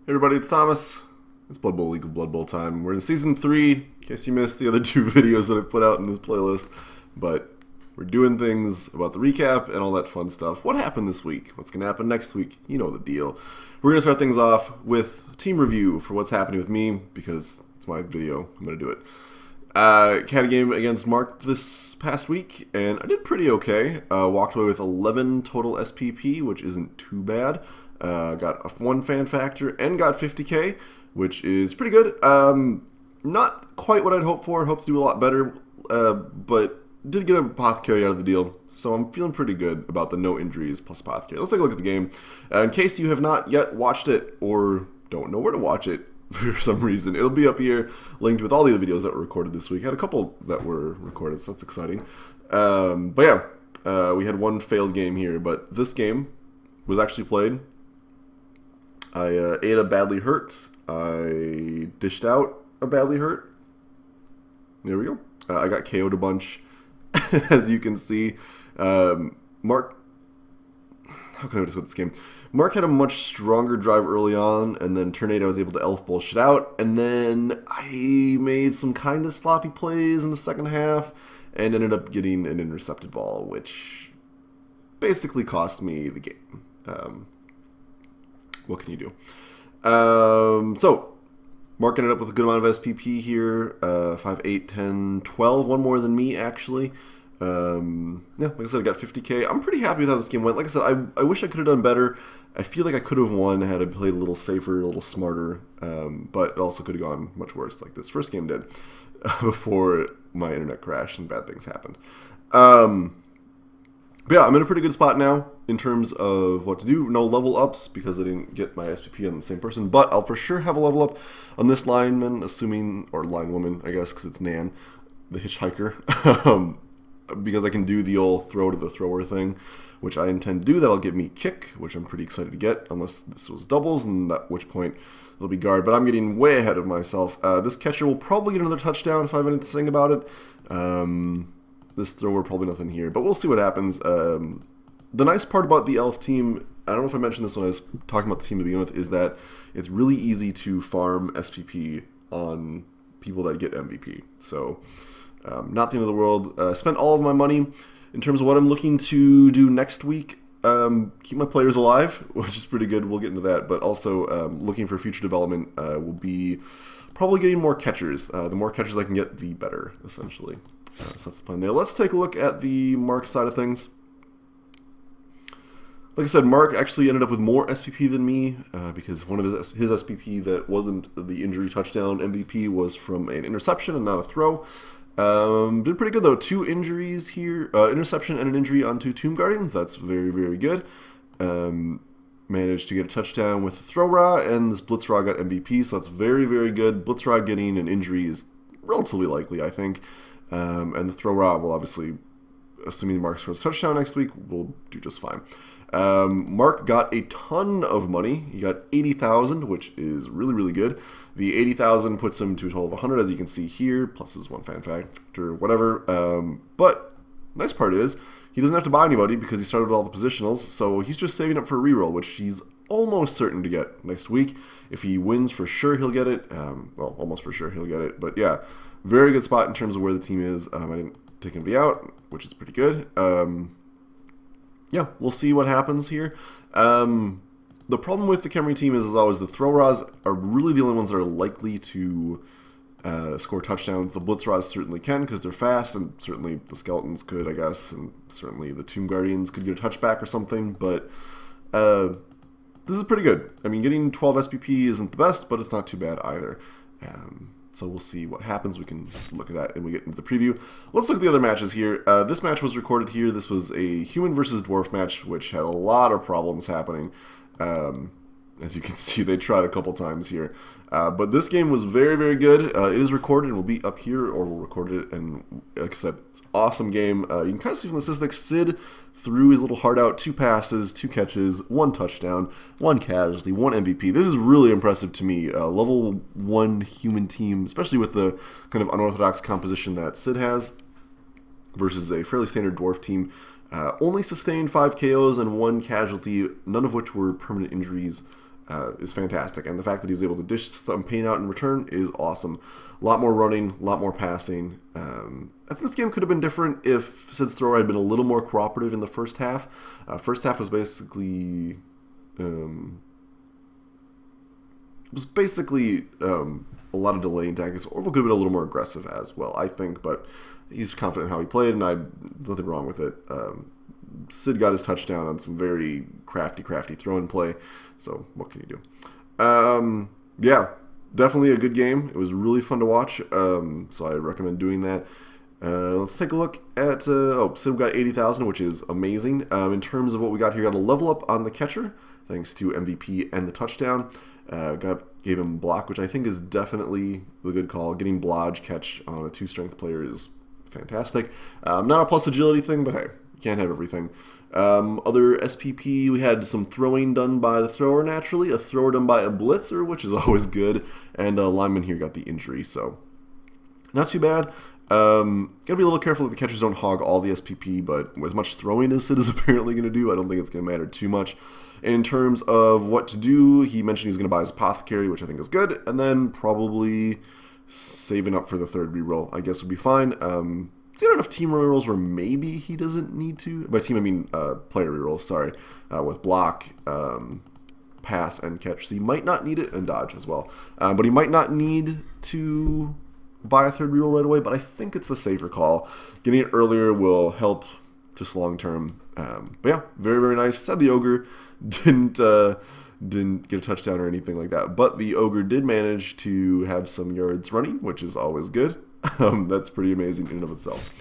Hey everybody, it's Thomas. It's Blood Bowl League of Blood Bowl time. We're in Season 3, in case you missed the other two videos that I put out in this playlist. But we're doing things about the recap and all that fun stuff. What happened this week? What's going to happen next week? You know the deal. We're going to start things off with team review for what's happening with me, because it's my video. I'm going to do it. Had a game against Mark this past week, and I did pretty okay. Walked away with 11 total SPP, which isn't too bad. Got a 1 fan factor and got 50k, which is pretty good. Not quite what I'd hoped for. I'd hoped to do a lot better, but did get a apothecary out of the deal, so I'm feeling pretty good about the no injuries plus apothecary. Let's take a look at the game. In case you have not yet watched it or don't know where to watch it for some reason, it'll be up here linked with all the other videos that were recorded this week. I had a couple that were recorded, so that's exciting. But yeah, we had one failed game here, but this game was actually played. I ate a badly hurt. I dished out a badly hurt. There we go. I got KO'd a bunch, as you can see. Mark, how can I describe this game? Mark had a much stronger drive early on, and then turn 8 I was able to elf bullshit out, and then I made some kind of sloppy plays in the second half, and ended up getting an intercepted ball, which basically cost me the game. What can you do? So, Mark ended up with a good amount of SPP here. 5, 8, 10, 12. One more than me, actually. Yeah, like I said, I got 50k. I'm pretty happy with how this game went. Like I said, I wish I could have done better. I feel like I could have won had I played a little safer, a little smarter. But it also could have gone much worse, like this first game did, before my internet crashed and bad things happened. But yeah, I'm in a pretty good spot now in terms of what to do. No level ups because I didn't get my SPP on the same person, but I'll for sure have a level up on this lineman, assuming, or linewoman, I guess, because it's Nan, the hitchhiker, because I can do the old throw to the thrower thing, which I intend to do. That'll give me kick, which I'm pretty excited to get, unless this was doubles, and at which point it'll be guard. But I'm getting way ahead of myself. This catcher will probably get another touchdown if I have anything to say about it. This thrower, probably nothing here, but we'll see what happens. The nice part about the elf team, I don't know if I mentioned this when I was talking about the team to begin with, is that it's really easy to farm SPP on people that get MVP. So, not the end of the world. Spent all of my money in terms of what I'm looking to do next week. Keep my players alive, which is pretty good. We'll get into that, but also looking for future development will be probably getting more catchers. The more catchers I can get, the better, essentially. So that's the plan there. Let's take a look at the Mark side of things. Like I said, Mark actually ended up with more SPP than me because one of his SPP that wasn't the injury touchdown MVP was from an interception and not a throw. Did pretty good though. 2 injuries here, interception and an injury on 2 Tomb Guardians. That's very, very good. Managed to get a touchdown with the throw raw, and this blitz raw got MVP, so that's very, very good. Blitz raw getting an injury is relatively likely, I think. And the throw raw will obviously, assuming Mark scores a touchdown next week, will do just fine. Mark got a ton of money. He got 80,000, which is really, really good. The 80,000 puts him to a total of 100, as you can see here, plus his 1 fan factor, whatever. But nice part is he doesn't have to buy anybody because he started with all the positionals, so he's just saving up for a reroll, which he's almost certain to get next week. If he wins, for sure he'll get it. Well, almost for sure he'll get it, but yeah. Very good spot in terms of where the team is. I didn't take anybody out, which is pretty good. Yeah, we'll see what happens here. The problem with the Camry team is, as always, the throw raws are really the only ones that are likely to score touchdowns. The blitz raws certainly can because they're fast, and certainly the skeletons could, I guess, and certainly the Tomb Guardians could get a touchback or something, but this is pretty good. I mean, getting 12 SPP isn't the best, but it's not too bad either. So we'll see what happens. We can look at that and we get into the preview. Let's look at the other matches here. This match was recorded here. This was a human versus dwarf match, which had a lot of problems happening. As you can see, they tried a couple times here. But this game was very, very good. It is recorded and will be up here, or we'll record it. And like I said, it's an awesome game. You can kind of see from the statistics, Sid threw his little heart out, 2 passes, 2 catches, 1 touchdown, 1 casualty, 1 MVP. This is really impressive to me. Level 1 human team, especially with the kind of unorthodox composition that Sid has, versus a fairly standard dwarf team. Only sustained 5 KOs and 1 casualty, none of which were permanent injuries. is fantastic. And the fact that he was able to dish some pain out in return is awesome. A lot more running, a lot more passing. I think this game could have been different if Sid's thrower had been a little more cooperative in the first half. First half was basically... a lot of delaying tactics. Orville could have been a little more aggressive as well, I think, but he's confident in how he played, and nothing wrong with it. Sid got his touchdown on some very crafty throw-in play, so what can you do? Yeah, definitely a good game. It was really fun to watch, so I recommend doing that. Let's take a look at, Sid got 80,000, which is amazing. In terms of what we got here, got a level up on the catcher, thanks to MVP and the touchdown. Gave him block, which I think is definitely the good call. Getting blodge catch on a 2-strength player is fantastic. Not a plus agility thing, but hey, you can't have everything. Other SPP, we had some throwing done by the thrower naturally, a thrower done by a blitzer, which is always good, and a lineman here got the injury, so not too bad. Gotta be a little careful that the catchers don't hog all the SPP, but as much throwing as Sid is apparently going to do, I don't think it's going to matter too much. In terms of what to do, he mentioned he's going to buy his apothecary, which I think is good, and then probably saving up for the third reroll, I guess would be fine. He's got enough team rerolls where maybe he doesn't need to. By team, I mean player rerolls, sorry, with block, pass, and catch. So he might not need it, and dodge as well. But he might not need to buy a third reroll right away, but I think it's the safer call. Getting it earlier will help just long term. But yeah, very, very nice. Said the Ogre didn't get a touchdown or anything like that, but the Ogre did manage to have some yards running, which is always good. That's pretty amazing in and of itself.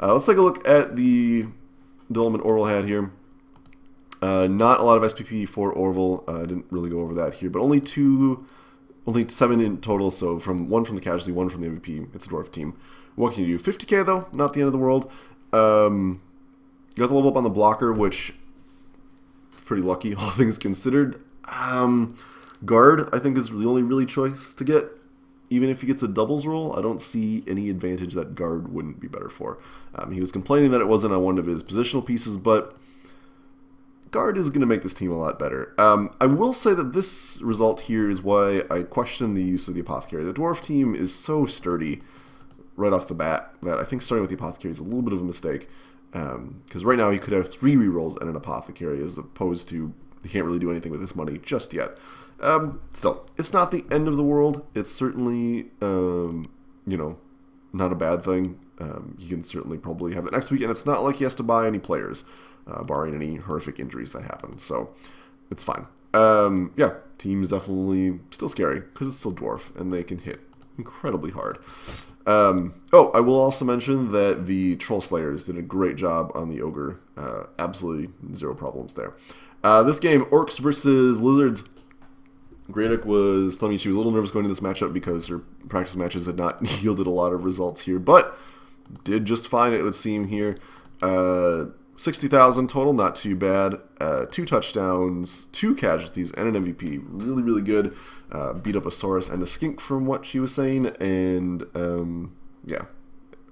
Let's take a look at the development Orville had here. Not a lot of SPP for Orville. I didn't really go over that here, but only 7 in total. So one from the casualty, 1 from the MVP. It's a dwarf team. What can you do? 50k though, not the end of the world. Got the level up on the blocker, which pretty lucky, all things considered. Guard, I think, is the only really choice to get. Even if he gets a doubles roll, I don't see any advantage that guard wouldn't be better for. He was complaining that it wasn't on one of his positional pieces, but guard is going to make this team a lot better. I will say that this result here is why I question the use of the apothecary. The dwarf team is so sturdy right off the bat that I think starting with the apothecary is a little bit of a mistake. Because right now he could have 3 rerolls and an apothecary, as opposed to he can't really do anything with this money just yet. Still, it's not the end of the world. It's certainly, not a bad thing. He can certainly probably have it next week, and it's not like he has to buy any players, barring any horrific injuries that happen. So it's fine. Yeah, team's definitely still scary because it's still dwarf, and they can hit incredibly hard. I will also mention that the Troll Slayers did a great job on the Ogre. Absolutely zero problems there. This game, Orcs versus Lizards. Gradick was telling me she was a little nervous going into this matchup because her practice matches had not yielded a lot of results here, but did just fine, it would seem here. 60,000 total, not too bad. 2 touchdowns, 2 casualties, and an MVP. Really, really good. Beat up a Saurus and a Skink from what she was saying, and yeah,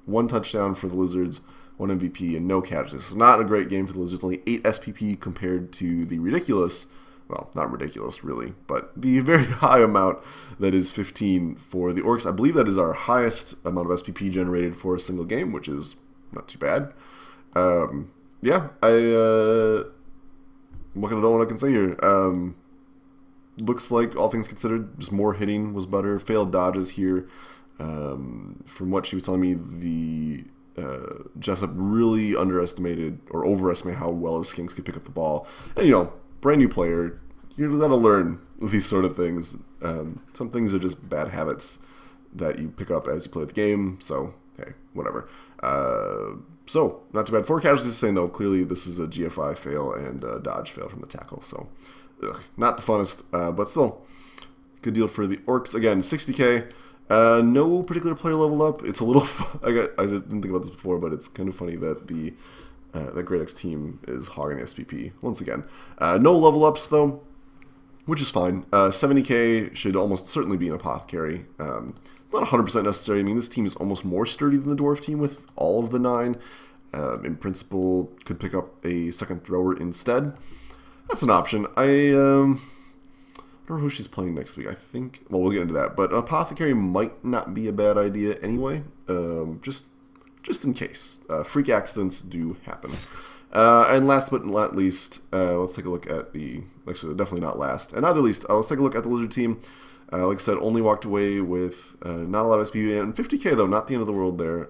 1 touchdown for the Lizards, 1 MVP, and no casualties. So not a great game for the Lizards. Only 8 SPP compared to the ridiculous, well, not ridiculous really, but the very high amount that is 15 for the Orcs. I believe that is our highest amount of SPP generated for a single game, which is not too bad. Yeah, what I can say here? Looks like, all things considered, just more hitting was better. Failed dodges here. From what she was telling me, the Jessup really underestimated or overestimated how well his Skinks could pick up the ball. And, brand new player, you're going to learn these sort of things. Some things are just bad habits that you pick up as you play the game. So, hey, whatever. So, not too bad. 4 casualties saying, though, clearly this is a GFI fail and a dodge fail from the tackle. So, not the funnest, but still, good deal for the Orcs. Again, 60k. No particular player leveled up. It's a little, I didn't think about this before, but it's kind of funny that that Gradick's team is hogging SPP once again. No level ups, though, which is fine. 70k should almost certainly be an apothecary. Not 100% necessary. I mean, this team is almost more sturdy than the dwarf team with all of the 9. In principle, could pick up a second thrower instead. That's an option. I'm don't know who she's playing next week. I think, well, we'll get into that. But Apothecary might not be a bad idea anyway, just in case. Freak accidents do happen. And last but not least, let's take a look at actually definitely not last, and neither least, let's take a look at the Lizard team. Like I said, only walked away with not a lot of SPP, and 50k though, not the end of the world there.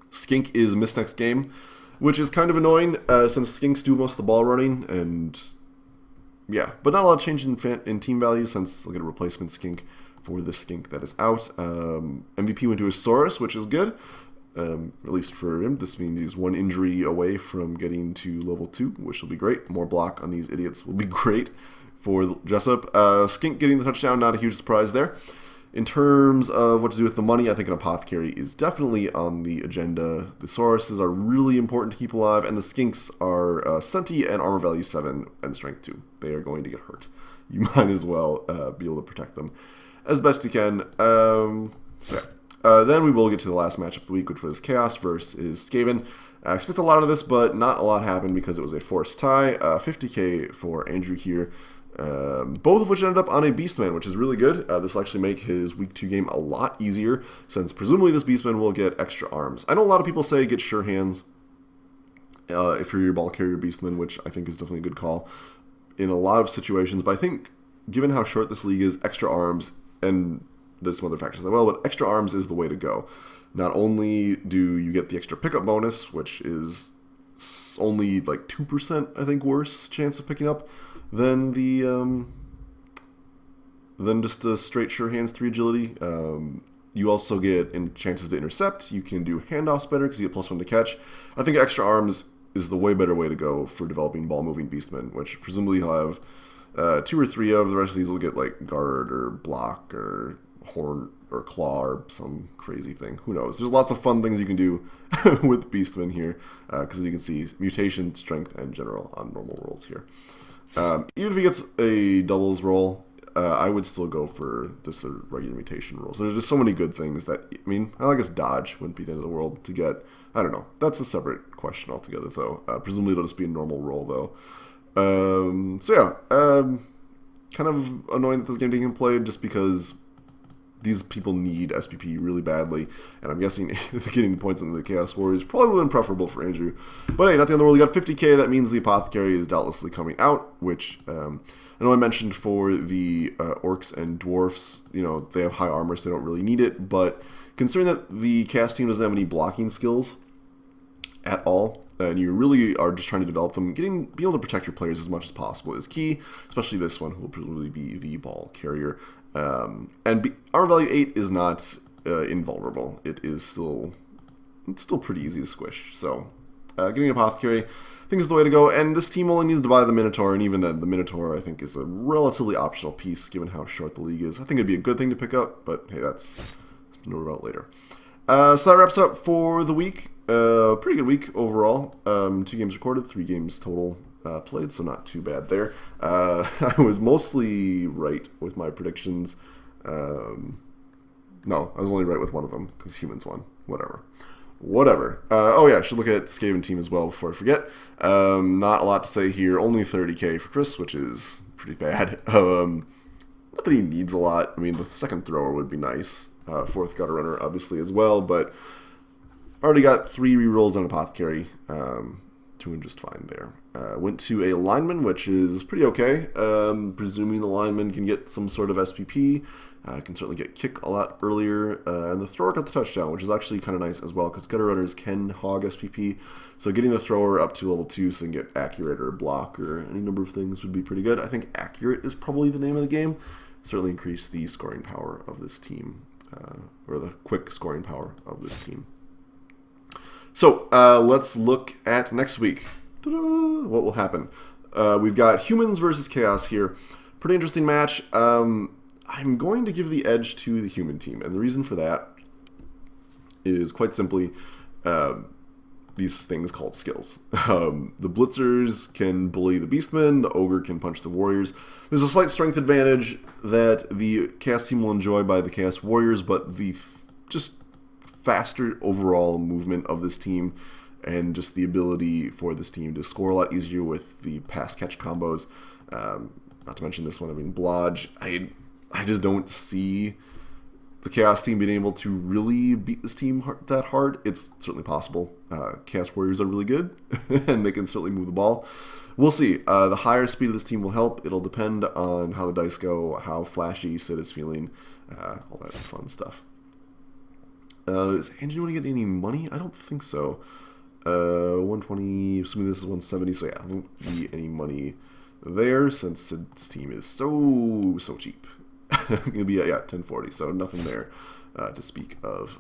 Skink is missed next game, which is kind of annoying, since Skinks do most of the ball running, and yeah, but not a lot of change in team value since we'll get a replacement Skink for the Skink that is out. MVP went to a Saurus, which is good. At least for him, this means he's one injury away from getting to level 2, which will be great. More block on these idiots will be great for Jessup. Skink getting the touchdown, not a huge surprise there. In terms of what to do with the money, I think an Apothecary is definitely on the agenda. The Sauruses are really important to keep alive, and the Skinks are stunty and armor value 7 and strength 2. They are going to get hurt. You might as well be able to protect them as best you can. Then we will get to the last matchup of the week, which was Chaos versus Skaven. I expect a lot of this, but not a lot happened because it was a forced tie. 50k for Andrew here. Both of which ended up on a Beastman, which is really good. This will actually make his week 2 game a lot easier, since presumably this Beastman will get extra arms. I know a lot of people say get sure hands if you're your ball carrier Beastman, which I think is definitely a good call in a lot of situations, but I think given how short this league is, extra arms, and there's some other factors as well, but extra arms is the way to go. Not only do you get the extra pickup bonus, which is only like 2%, I think, worse chance of picking up than than just a straight sure hands 3 agility. You also get chances to intercept. You can do handoffs better because you get +1 to catch. I think extra arms is the way better way to go for developing ball moving Beastmen, which presumably he'll have 2 or 3 of. The rest of these will get like guard or block or horn or claw or some crazy thing. Who knows? There's lots of fun things you can do with Beastmen here, because as you can see, mutation, strength, and general on normal rolls here. Even if he gets a doubles roll, I would still go for just the regular mutation rolls. There's just so many good things that, I mean, I guess dodge wouldn't be the end of the world to get. I don't know. That's a separate question altogether, though. Presumably it'll just be a normal roll, though. Kind of annoying that this game didn't get played just because these people need SPP really badly, and I'm guessing getting the points into the Chaos Warriors probably would have been preferable for Andrew. But hey, not the end of the world. You got 50k. That means the Apothecary is doubtlessly coming out, which I know I mentioned for the Orcs and Dwarfs, you know, they have high armor, so they don't really need it, but considering that the Chaos team doesn't have any blocking skills at all, and you really are just trying to develop them, being able to protect your players as much as possible is key, especially this one, who will presumably be the ball carrier. Armor value 8 is not invulnerable. It's still pretty easy to squish. So getting an Apothecary, I think, is the way to go. And this team only needs to buy the Minotaur, and even then, the Minotaur, I think, is a relatively optional piece given how short the league is. I think it'd be a good thing to pick up, but hey, that's something to worry about later. So that wraps up for the week. Pretty good week overall. 2 games recorded, 3 games total played, so not too bad there. I was mostly right with my predictions. No, I was only right with one of them because humans won. Whatever. Oh yeah, I should look at Skaven team as well before I forget. Not a lot to say here. Only 30k for Chris, which is pretty bad. Not that he needs a lot. I mean, the second thrower would be nice. 4th gutter runner, obviously, as well, but already got 3 rerolls on Apothecary. Doing just fine there. Went to a lineman, which is pretty okay. Presuming the lineman can get some sort of SPP. Can certainly get kick a lot earlier. And the thrower got the touchdown, which is actually kind of nice as well, because gutter runners can hog SPP. So getting the thrower up to level 2 so they can get accurate or block or any number of things would be pretty good. I think accurate is probably the name of the game. Certainly increase the scoring power of this team, or the quick scoring power of this team. So let's look at next week. Ta-da! What will happen? We've got humans versus chaos here. Pretty interesting match. I'm going to give the edge to the human team, and the reason for that is quite simply these things called skills. The blitzers can bully the beastmen, the ogre can punch the warriors. There's a slight strength advantage that the chaos team will enjoy by the chaos warriors, but the just faster overall movement of this team and just the ability for this team to score a lot easier with the pass catch combos Not to mention this one. I mean, BBLoBB. I just don't see the Chaos team being able to really beat this team that hard. It's certainly possible. Chaos Warriors are really good, and they can certainly move the ball. We'll see. The higher speed of this team will help. It'll depend on how the dice go, how flashy Sid is feeling, all that fun stuff. Is Angie going to get any money? I don't think so. 120, assuming this is 170, so yeah, there won't be any money there since Sid's team is so cheap. It'll be, yeah, 1040, so nothing there to speak of.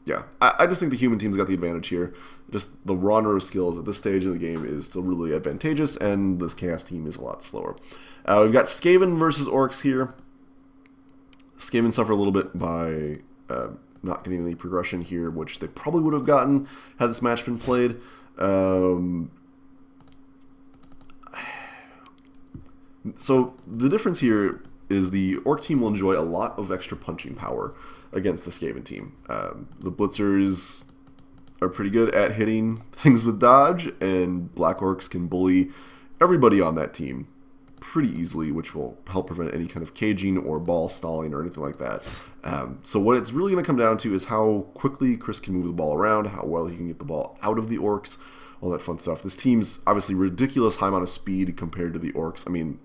Yeah, I just think the human team's got the advantage here. Just the raw nerve skills at this stage of the game is still really advantageous, and this Chaos team is a lot slower. We've got Skaven versus Orcs here. Skaven suffer a little bit by not getting any progression here, which they probably would have gotten had this match been played. So the difference here is the Orc team will enjoy a lot of extra punching power against the Skaven team. The Blitzers are pretty good at hitting things with dodge, and Black Orcs can bully everybody on that team pretty easily, which will help prevent any kind of caging or ball stalling or anything like that. So what it's really going to come down to is how quickly Chris can move the ball around, how well he can get the ball out of the Orcs, all that fun stuff. This team's obviously ridiculous high amount of speed compared to the Orcs. I mean,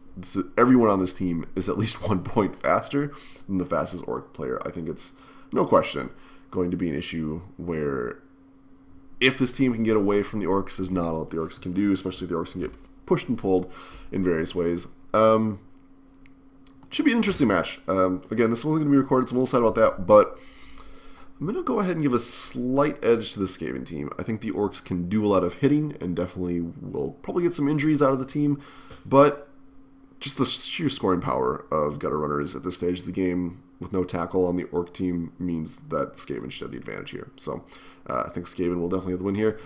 everyone on this team is at least 1 point faster than the fastest Orc player. I think it's, no question, going to be an issue where if this team can get away from the Orcs, there's not a lot the Orcs can do, especially if the Orcs can get pushed and pulled in various ways. Should be an interesting match. Again, this one's going to be recorded, so we'll decide about that, but I'm going to go ahead and give a slight edge to the Skaven team. I think the Orcs can do a lot of hitting and definitely will probably get some injuries out of the team, but just the sheer scoring power of Gutter Runners at this stage of the game with no tackle on the Orc team means that Skaven should have the advantage here. So I think Skaven will definitely have the win here.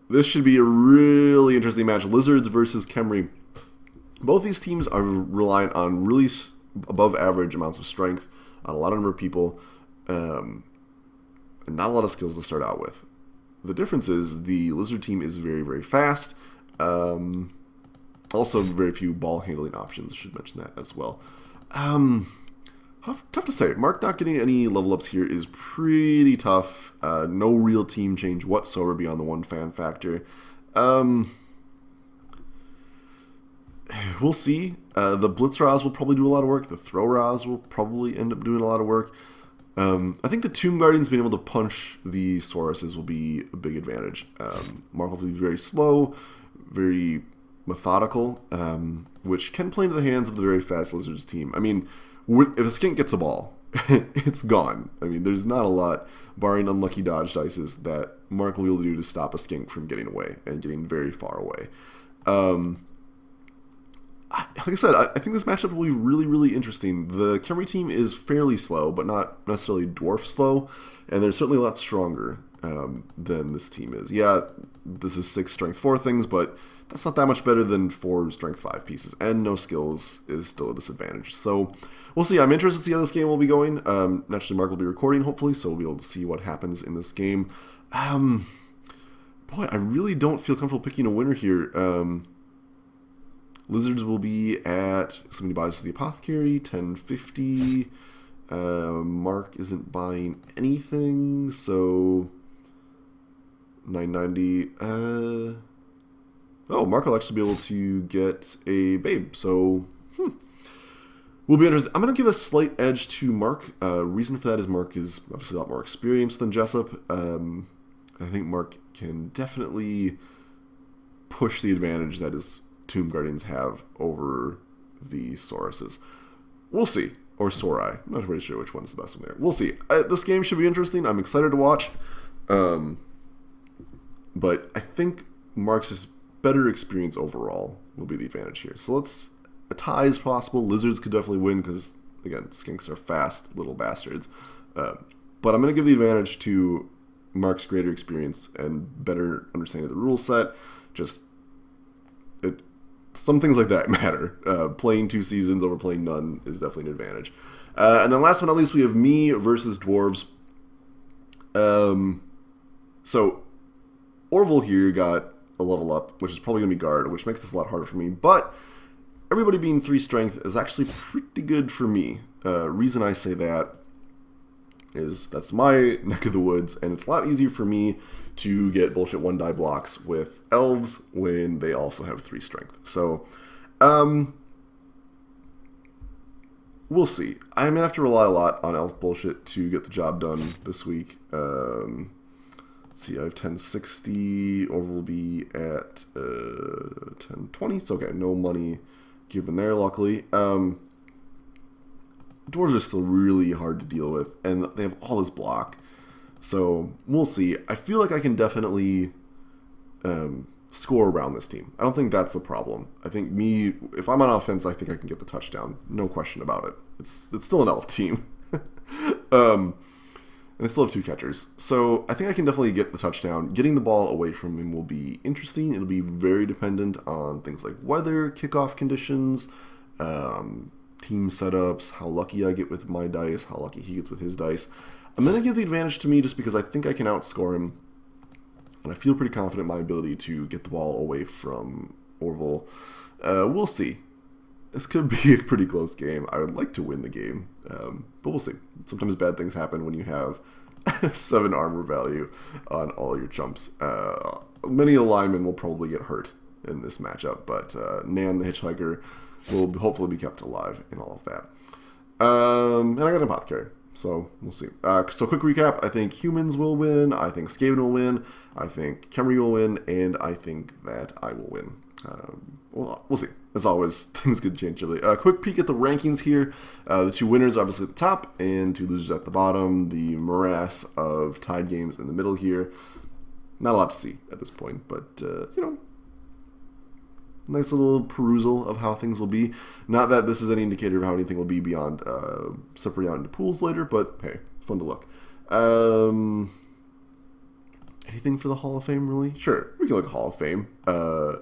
This should be a really interesting match. Lizards versus Khemri. Both these teams are reliant on really above average amounts of strength on a lot of number of people, and not a lot of skills to start out with. The difference is the Lizard team is very, very fast. Also, very few ball handling options. Should mention that as well. Tough to say. Mark not getting any level ups here is pretty tough. No real team change whatsoever beyond the one fan factor. We'll see. The Blitz Raz will probably do a lot of work. The Throw Raz will probably end up doing a lot of work. I think the Tomb Guardians being able to punch the Sauruses will be a big advantage. Mark will be very slow, very methodical, which can play into the hands of the very fast Lizards team. I mean, if a skink gets a ball, it's gone. I mean, there's not a lot, barring unlucky dodge dices, that Mark will be able to do to stop a skink from getting away and getting very far away. Like I said, I think this matchup will be really, really interesting. The Khemri team is fairly slow, but not necessarily dwarf slow, and they're certainly a lot stronger than this team is. Yeah, this is 6 strength 4 things, but that's not that much better than 4 strength 5 pieces, and no skills is still a disadvantage. So we'll see. I'm interested to see how this game will be going. Naturally, Mark will be recording, hopefully, so we'll be able to see what happens in this game. Boy, I really don't feel comfortable picking a winner here. Lizards will be at, somebody buys the Apothecary, 1050. Mark isn't buying anything, so 990. Oh, Mark will actually be able to get a Babe, so we'll be interested. I'm going to give a slight edge to Mark. Reason for that is Mark is obviously a lot more experienced than Jessup. I think Mark can definitely push the advantage that his Tomb Guardians have over the Sauruses. We'll see. Or Saurai. I'm not really sure which one is the best one there. We'll see. This game should be interesting. I'm excited to watch. But I think Mark's better experience overall will be the advantage here. So a tie is possible. Lizards could definitely win because, again, skinks are fast little bastards. But I'm going to give the advantage to Mark's greater experience and better understanding of the rule set. Some things like that matter. Playing 2 seasons over playing none is definitely an advantage. And then last but not least, we have me versus Dwarves. So Orville here got a level up, which is probably going to be guard, which makes this a lot harder for me. But everybody being 3 strength is actually pretty good for me. Reason I say that is that's my neck of the woods, and it's a lot easier for me to get bullshit 1-die blocks with elves when they also have 3 strength. So, we'll see. I'm going to have to rely a lot on elf bullshit to get the job done this week. Let's see, I have 1060, or will be at 1020, so okay, no money given there, luckily. Dwarves are still really hard to deal with, and they have all this block. So, we'll see. I feel like I can definitely score around this team. I don't think that's the problem. I think if I'm on offense, I think I can get the touchdown. No question about it. It's still an elf team. And I still have 2 catchers. So, I think I can definitely get the touchdown. Getting the ball away from him will be interesting. It'll be very dependent on things like weather, kickoff conditions, team setups, how lucky I get with my dice, how lucky he gets with his dice. I'm going to give the advantage to me just because I think I can outscore him, and I feel pretty confident in my ability to get the ball away from Orville. We'll see. This could be a pretty close game. I would like to win the game, but we'll see. Sometimes bad things happen when you have 7 armor value on all your chumps. Many linemen will probably get hurt in this matchup, but Nan the Hitchhiker will hopefully be kept alive in all of that. And I got an Apothecary. So, we'll see. So, quick recap. I think humans will win. I think Skaven will win. I think Khemri will win. And I think that I will win. We'll see. As always, things could change. Quick peek at the rankings here. The 2 winners are obviously at the top and 2 losers at the bottom. The morass of tied games in the middle here. Not a lot to see at this point. But, you know, nice little perusal of how things will be. Not that this is any indicator of how anything will be beyond separating out into pools later, but hey, fun to look. Anything for the Hall of Fame, really? Sure, we can look at Hall of Fame.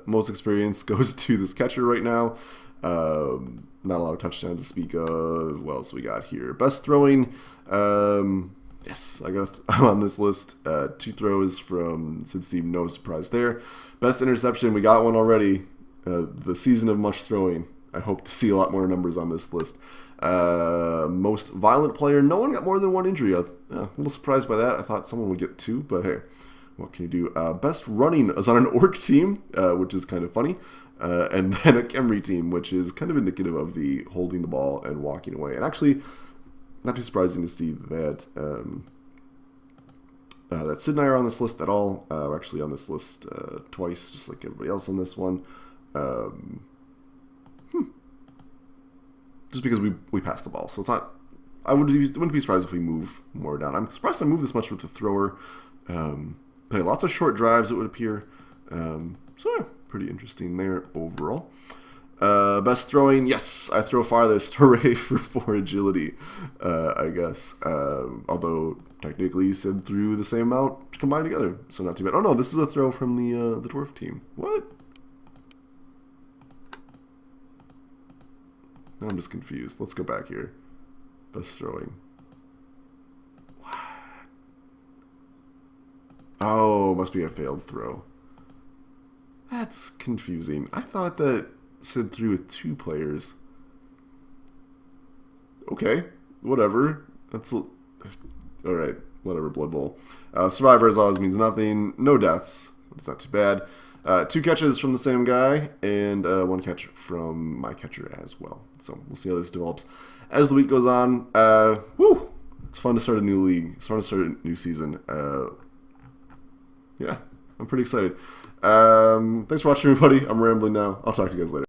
Most experience goes to this catcher right now. Not a lot of touchdowns to speak of. What else we got here? Best throwing. Yes, I'm on this list. 2 throws from Sid Steve, no surprise there. Best interception, we got one already. The season of much throwing. I hope to see a lot more numbers on this list. Most violent player. No one got more than 1 injury. A little surprised by that. I thought someone would get 2, but hey, what can you do? Best running is on an orc team, which is kind of funny. And then a Khemri team, which is kind of indicative of the holding the ball and walking away. And actually, not too surprising to see that that Sid and I are on this list at all. We're actually on this list twice, just like everybody else on this one. Just because we passed the ball, so it's not. Wouldn't be surprised if we move more down. I'm surprised I moved this much with the thrower. But lots of short drives, it would appear. So yeah, pretty interesting there overall. Best throwing, yes, I throw farthest. Hooray for 4 agility, I guess. Although technically Sid threw the same amount combined together, so not too bad. Oh no, this is a throw from the dwarf team. What? Now I'm just confused. Let's go back here. Best throwing. What? Oh, must be a failed throw. That's confusing. I thought that Sid threw with 2 players. Okay, whatever. That's alright. Whatever, Blood Bowl. Survivors always means nothing. No deaths. It's not too bad. 2 catches from the same guy, and 1 catch from my catcher as well. So we'll see how this develops as the week goes on. Woo! It's fun to start a new league. It's fun to start a new season. Yeah, I'm pretty excited. Thanks for watching, everybody. I'm rambling now. I'll talk to you guys later.